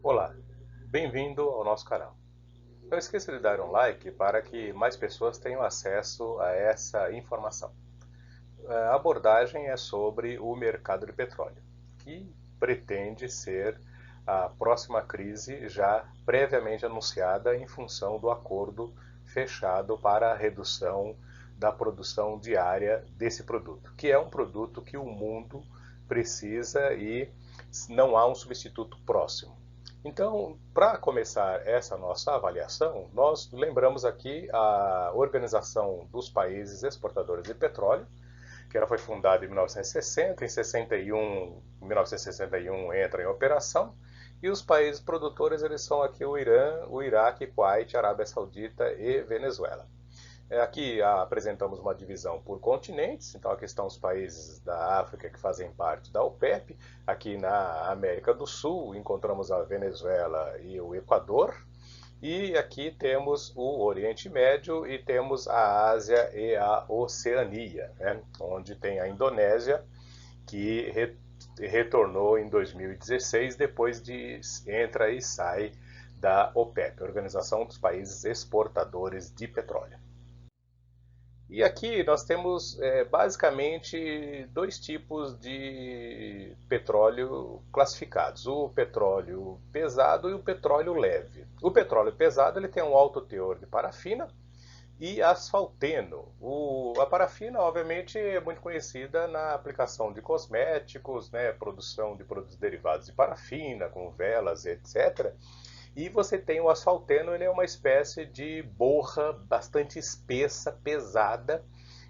Olá, bem-vindo ao nosso canal. Não esqueça de dar um like para que mais pessoas tenham acesso a essa informação. A abordagem é sobre o mercado de petróleo, que pretende ser a próxima crise já previamente anunciada em função do acordo fechado para a redução da produção diária desse produto, que é um produto que o mundo precisa e não há um substituto próximo. Então, para começar essa nossa avaliação, nós lembramos aqui a Organização dos Países Exportadores de Petróleo, que ela foi fundada em 1960, em 1961 entra em operação, e os países produtores eles são aqui o Irã, o Iraque, Kuwait, Arábia Saudita e Venezuela. Aqui apresentamos uma divisão por continentes, então aqui estão os países da África que fazem parte da OPEP, aqui na América do Sul encontramos a Venezuela e o Equador, e aqui temos o Oriente Médio e temos a Ásia e a Oceania, né? Onde tem a Indonésia, que retornou em 2016, depois de entra e sai da OPEP, Organização dos Países Exportadores de Petróleo. E aqui nós temos basicamente dois tipos de petróleo classificados: o petróleo pesado e o petróleo leve. O petróleo pesado ele tem um alto teor de parafina e asfalteno. A parafina, obviamente, é muito conhecida na aplicação de cosméticos, né, produção de produtos derivados de parafina, como velas, etc. E você tem o asfalteno, ele é uma espécie de borra bastante espessa, pesada,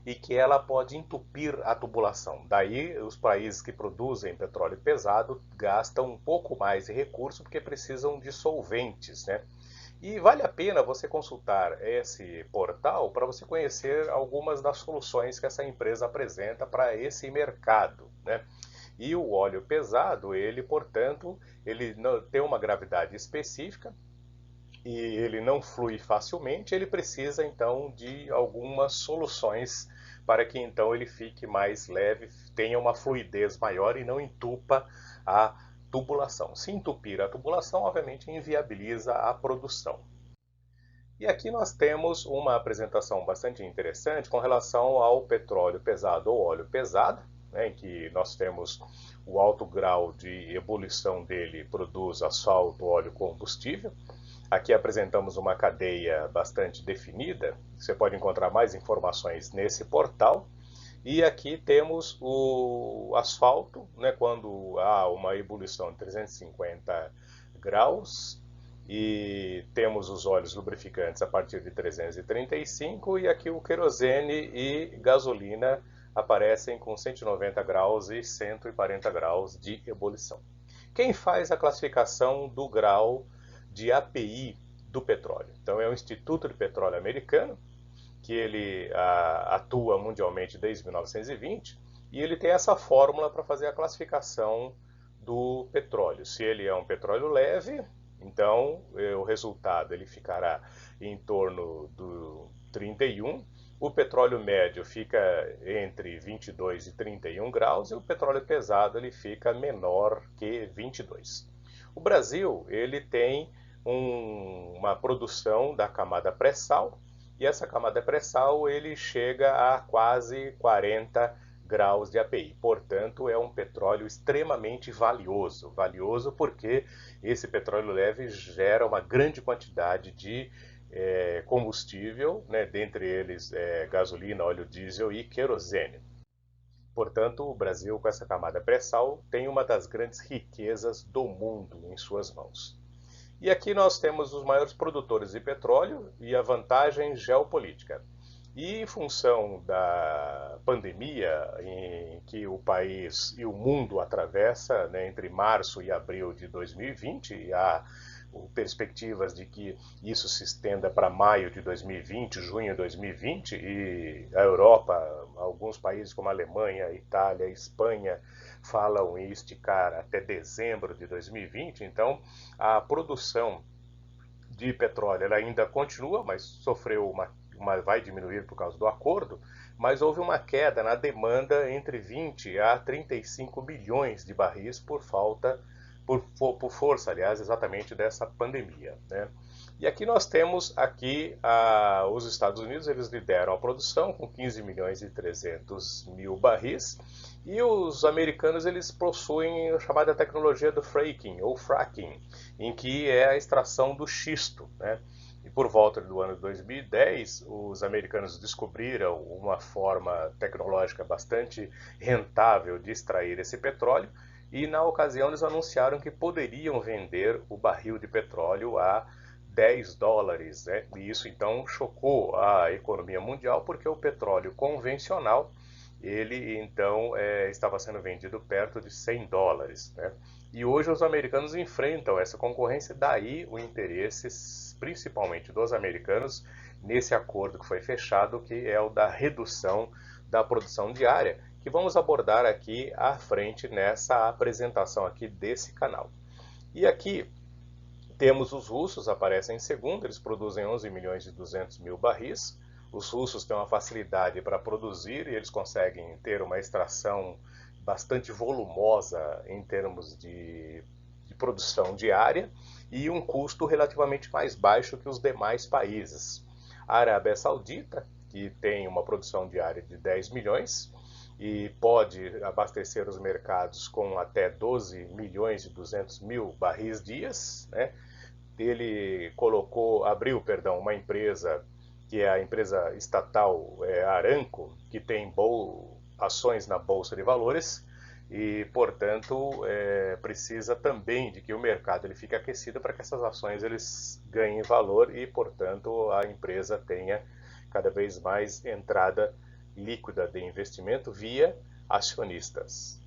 e que ela pode entupir a tubulação. Daí, os países que produzem petróleo pesado gastam um pouco mais de recurso porque precisam de solventes, né? E vale a pena você consultar esse portal para você conhecer algumas das soluções que essa empresa apresenta para esse mercado, né? E o óleo pesado, ele, portanto, ele não tem uma gravidade específica e ele não flui facilmente, ele precisa então de algumas soluções para que então ele fique mais leve, tenha uma fluidez maior e não entupa a tubulação. Se entupir a tubulação, obviamente inviabiliza a produção. E aqui nós temos uma apresentação bastante interessante com relação ao petróleo pesado ou óleo pesado, né, em que nós temos o alto grau de ebulição dele produz asfalto, óleo, combustível. Aqui apresentamos uma cadeia bastante definida. Você pode encontrar mais informações nesse portal. E aqui temos o asfalto, né, quando há uma ebulição de 350 graus, e temos os óleos lubrificantes a partir de 335, e aqui o querosene e gasolina aparecem com 190 graus e 140 graus de ebulição. Quem faz a classificação do grau de API do petróleo? Então é o Instituto de Petróleo Americano, que ele atua mundialmente desde 1920, e ele tem essa fórmula para fazer a classificação do petróleo. Se ele é um petróleo leve, então o resultado ele ficará em torno do 31. O petróleo médio fica entre 22 e 31 graus e o petróleo pesado ele fica menor que 22. O Brasil ele tem uma produção da camada pré-sal, e essa camada pré-sal ele chega a quase 40 graus de API. Portanto, é um petróleo extremamente valioso. Valioso porque esse petróleo leve gera uma grande quantidade de combustível, né, dentre eles gasolina, óleo diesel e querosene. Portanto, o Brasil, com essa camada pré-sal, tem uma das grandes riquezas do mundo em suas mãos. E aqui nós temos os maiores produtores de petróleo e a vantagem geopolítica. E em função da pandemia em que o país e o mundo atravessa, né, entre março e abril de 2020, e há perspectivas de que isso se estenda para maio de 2020, junho de 2020, e a Europa, alguns países como a Alemanha, Itália, Espanha, falam em esticar até dezembro de 2020, então a produção de petróleo ela ainda continua, mas sofreu vai diminuir por causa do acordo, mas houve uma queda na demanda entre 20 a 35 bilhões de barris por falta por força, aliás, exatamente dessa pandemia, né? E aqui nós temos os Estados Unidos, eles lideram a produção com 15 milhões e 300 mil barris, e os americanos eles possuem a chamada tecnologia do fracking ou fracking, em que é a extração do xisto, né? E por volta do ano 2010, os americanos descobriram uma forma tecnológica bastante rentável de extrair esse petróleo e na ocasião eles anunciaram que poderiam vender o barril de petróleo a US$ 10, né? E isso então chocou a economia mundial porque o petróleo convencional ele então estava sendo vendido perto de US$ 100, né? E hoje os americanos enfrentam essa concorrência, daí o interesse principalmente dos americanos nesse acordo que foi fechado, que é o da redução da produção diária, que vamos abordar aqui à frente nessa apresentação aqui desse canal. E aqui temos os russos, aparecem em segundo, eles produzem 11 milhões e 200 mil barris. Os russos têm uma facilidade para produzir e eles conseguem ter uma extração bastante volumosa em termos de produção diária e um custo relativamente mais baixo que os demais países. A Arábia Saudita, que tem uma produção diária de 10 milhões e pode abastecer os mercados com até 12 milhões e 200 mil barris dias, né? Ele abriu, uma empresa que é a empresa estatal Aramco, que tem ações na Bolsa de Valores e, portanto, precisa também de que o mercado ele fique aquecido para que essas ações eles ganhem valor e, portanto, a empresa tenha cada vez mais entrada líquida de investimento via acionistas.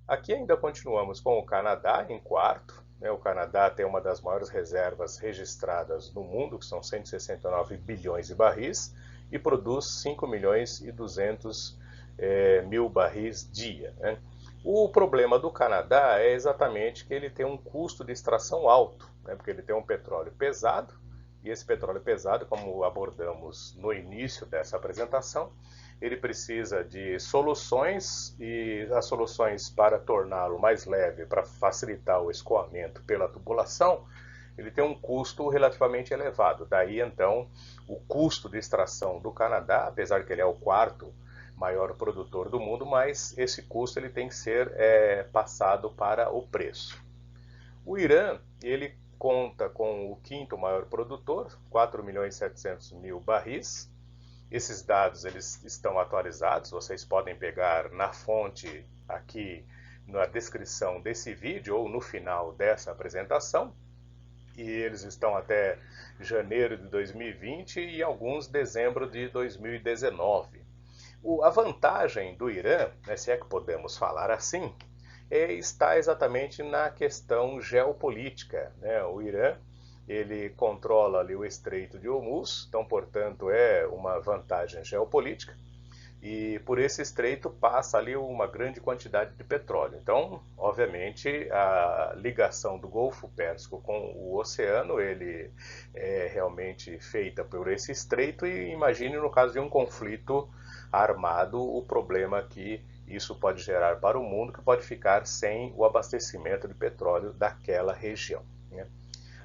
Aqui ainda continuamos com o Canadá em quarto. O Canadá tem uma das maiores reservas registradas no mundo, que são 169 bilhões de barris, e produz 5 milhões e 200 mil barris dia, né? O problema do Canadá é exatamente que ele tem um custo de extração alto, né? Porque ele tem um petróleo pesado, e esse petróleo pesado, como abordamos no início dessa apresentação, ele precisa de soluções e as soluções para torná-lo mais leve, para facilitar o escoamento pela tubulação, ele tem um custo relativamente elevado. Daí então o custo de extração do Canadá, apesar que ele é o quarto maior produtor do mundo, mas esse custo ele tem que ser passado para o preço. O Irã, ele conta com o quinto maior produtor, 4 milhões e 700 mil barris. Esses dados eles estão atualizados, vocês podem pegar na fonte aqui na descrição desse vídeo ou no final dessa apresentação. E eles estão até janeiro de 2020 e alguns dezembro de 2019. A vantagem do Irã, né, se é que podemos falar assim, está exatamente na questão geopolítica, né? O Irã ele controla ali o Estreito de Hormuz, então, portanto, é uma vantagem geopolítica. E por esse estreito passa ali uma grande quantidade de petróleo. Então, obviamente, a ligação do Golfo Pérsico com o oceano, ele é realmente feita por esse estreito e imagine no caso de um conflito armado, o problema que isso pode gerar para o mundo, que pode ficar sem o abastecimento de petróleo daquela região, né?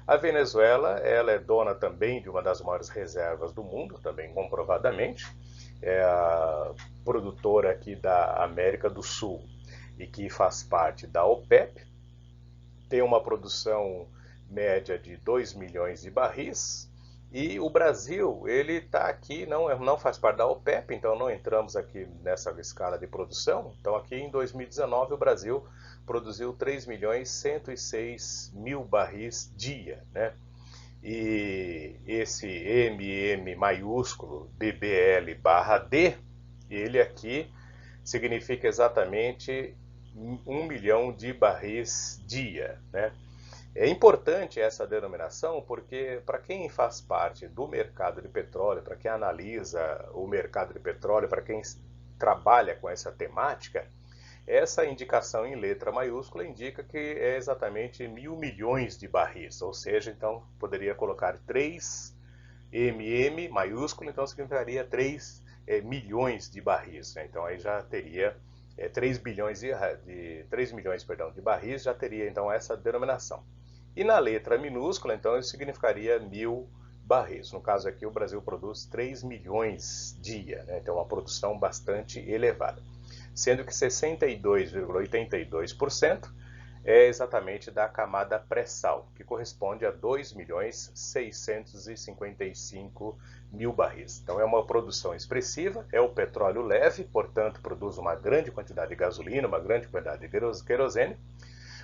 A Venezuela, ela é dona também de uma das maiores reservas do mundo, também comprovadamente, é a produtora aqui da América do Sul e que faz parte da OPEP, tem uma produção média de 2 milhões de barris, e o Brasil, ele está aqui, não faz parte da OPEP, então não entramos aqui nessa escala de produção. Então aqui em 2019 o Brasil produziu 3 milhões e 106 mil barris dia, né? E esse MM maiúsculo BBL barra D, ele aqui significa exatamente 1 milhão de barris dia, né? É importante essa denominação porque para quem faz parte do mercado de petróleo, para quem analisa o mercado de petróleo, para quem trabalha com essa temática, essa indicação em letra maiúscula indica que é exatamente 1.000 milhões de barris, ou seja, então poderia colocar 3 MM maiúsculo, então significaria 3 milhões de barris, né? Então aí já teria 3 bilhões 3 milhões, perdão, de barris já teria então essa denominação. E na letra minúscula, então, isso significaria 1.000 barris. No caso aqui, o Brasil produz 3 milhões dia, né? Então, uma produção bastante elevada. Sendo que 62,82% é exatamente da camada pré-sal, que corresponde a 2.655.000 barris. Então é uma produção expressiva, é o petróleo leve, portanto produz uma grande quantidade de gasolina, uma grande quantidade de querosene.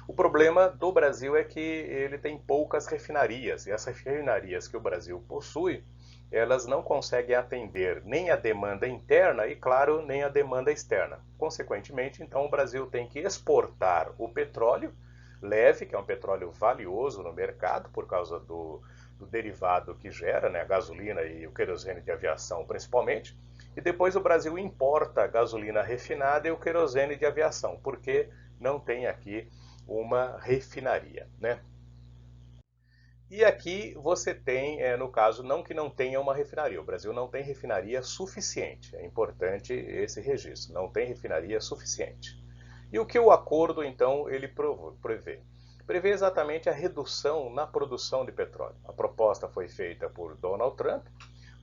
O problema do Brasil é que ele tem poucas refinarias, e as refinarias que o Brasil possui, elas não conseguem atender nem a demanda interna e, claro, nem a demanda externa. Consequentemente, então, o Brasil tem que exportar o petróleo leve, que é um petróleo valioso no mercado por causa do derivado que gera, né, a gasolina e o querosene de aviação principalmente, e depois o Brasil importa a gasolina refinada e o querosene de aviação, porque não tem aqui uma refinaria, né? E aqui você tem, no caso, não que não tenha uma refinaria, o Brasil não tem refinaria suficiente, é importante esse registro, não tem refinaria suficiente. E o que o acordo, então, ele prevê? Prevê exatamente a redução na produção de petróleo. A proposta foi feita por Donald Trump.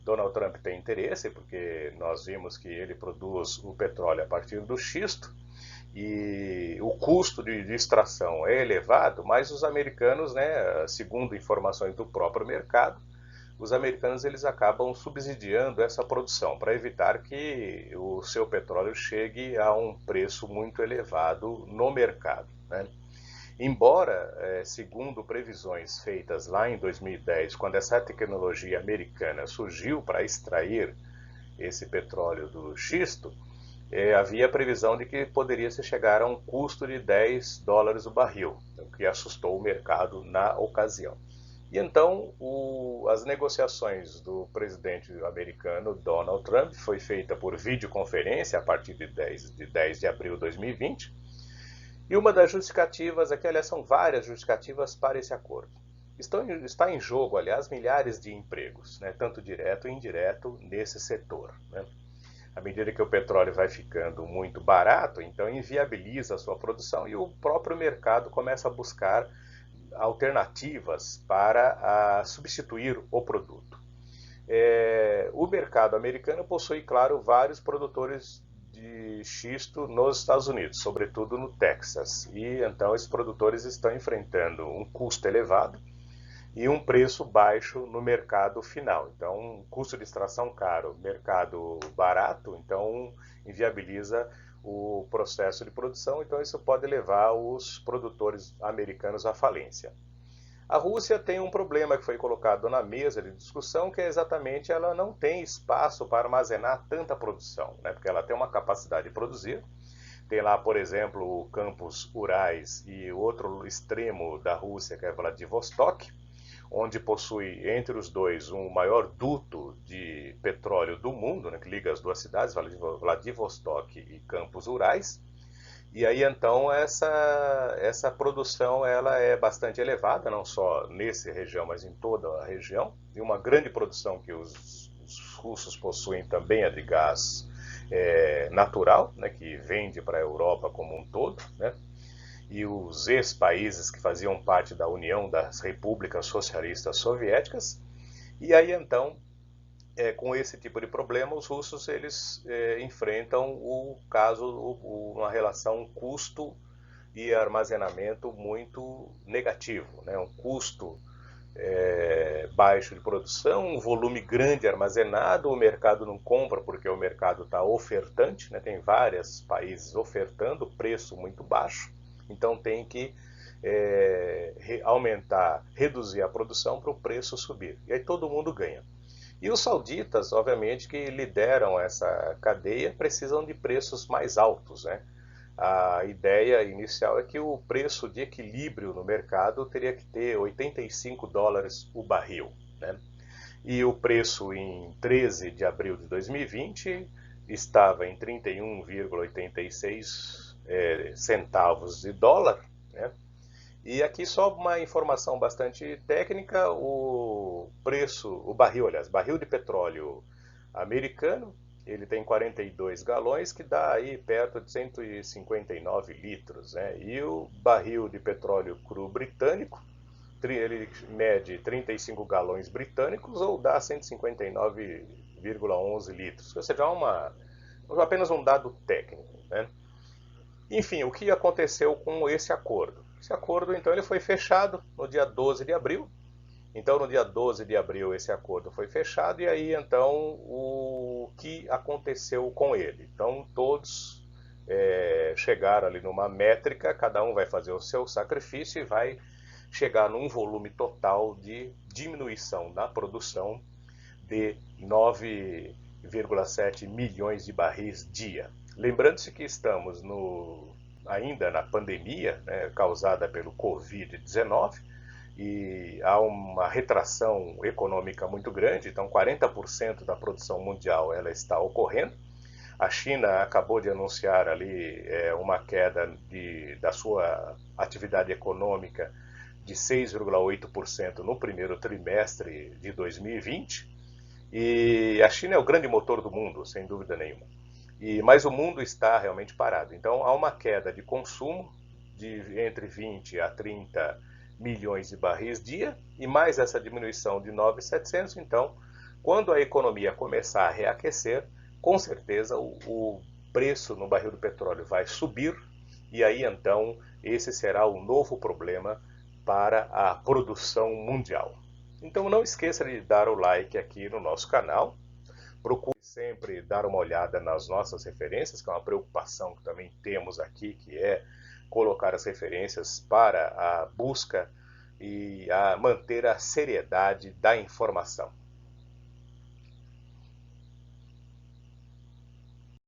Donald Trump tem interesse, porque nós vimos que ele produz o petróleo a partir do xisto, e o custo de extração é elevado, mas os americanos, né, segundo informações do próprio mercado, os americanos eles acabam subsidiando essa produção para evitar que o seu petróleo chegue a um preço muito elevado no mercado, né? Embora, segundo previsões feitas lá em 2010, quando essa tecnologia americana surgiu para extrair esse petróleo do xisto, havia previsão de que poderia se chegar a um custo de $10 o barril, o que assustou o mercado na ocasião. E então as negociações do presidente americano Donald Trump foi feita por videoconferência a partir de 10 de abril de 2020. E uma das justificativas, aqui aliás são várias justificativas para esse acordo. Está em jogo, aliás, milhares de empregos, né, tanto direto e indireto nesse setor, né? À medida que o petróleo vai ficando muito barato, então inviabiliza a sua produção e o próprio mercado começa a buscar alternativas para substituir o produto. O mercado americano possui, claro, vários produtores de xisto nos Estados Unidos, sobretudo no Texas. E então esses produtores estão enfrentando um custo elevado e um preço baixo no mercado final. Então, um custo de extração caro, mercado barato, então inviabiliza o processo de produção, então isso pode levar os produtores americanos à falência. A Rússia tem um problema que foi colocado na mesa de discussão, que é exatamente ela não tem espaço para armazenar tanta produção, né? Porque ela tem uma capacidade de produzir. Tem lá, por exemplo, o campos Urais e o outro extremo da Rússia, que é Vladivostok, onde possui entre os dois um maior duto de petróleo do mundo, né, que liga as duas cidades, Vladivostok e Campos Urais. E aí então essa produção ela é bastante elevada, não só nessa região, mas em toda a região. E uma grande produção que os russos possuem também é de gás natural, né, que vende para a Europa como um todo, né? E os ex-países que faziam parte da União das Repúblicas Socialistas Soviéticas. E aí então, com esse tipo de problema, os russos eles enfrentam uma relação custo e armazenamento muito negativo, né? Um custo baixo de produção, um volume grande armazenado, o mercado não compra porque o mercado está ofertante, né? Tem vários países ofertando, preço muito baixo. Então tem que aumentar, reduzir a produção para o preço subir. E aí todo mundo ganha. E os sauditas, obviamente, que lideram essa cadeia, precisam de preços mais altos, né? A ideia inicial é que o preço de equilíbrio no mercado teria que ter $85 o barril, né? E o preço em 13 de abril de 2020 estava em 31,86 centavos de dólar, né? E aqui só uma informação bastante técnica, o barril de petróleo americano, ele tem 42 galões, que dá aí perto de 159 litros, né? E o barril de petróleo cru britânico, ele mede 35 galões britânicos ou dá 159,11 litros. Ou seja, apenas um dado técnico, né? Enfim, o que aconteceu com esse acordo? Esse acordo, então, ele foi fechado no dia 12 de abril. Então, no dia 12 de abril, esse acordo foi fechado, e aí, então, o que aconteceu com ele? Então, todos chegaram ali numa métrica, cada um vai fazer o seu sacrifício e vai chegar num volume total de diminuição na produção de 9,7 milhões de barris dia. Lembrando-se que estamos ainda na pandemia, né, causada pelo Covid-19, e há uma retração econômica muito grande, então 40% da produção mundial ela está ocorrendo. A China acabou de anunciar ali uma queda da sua atividade econômica de 6,8% no primeiro trimestre de 2020. E a China é o grande motor do mundo, sem dúvida nenhuma. Mas o mundo está realmente parado. Então há uma queda de consumo de entre 20 a 30 milhões de barris dia, e mais essa diminuição de 9.700. Então, quando a economia começar a reaquecer, com certeza o preço no barril do petróleo vai subir, e aí então esse será o novo problema para a produção mundial. Então não esqueça de dar o like aqui no nosso canal. Procure sempre dar uma olhada nas nossas referências, que é uma preocupação que também temos aqui, que é colocar as referências para a busca e a manter a seriedade da informação.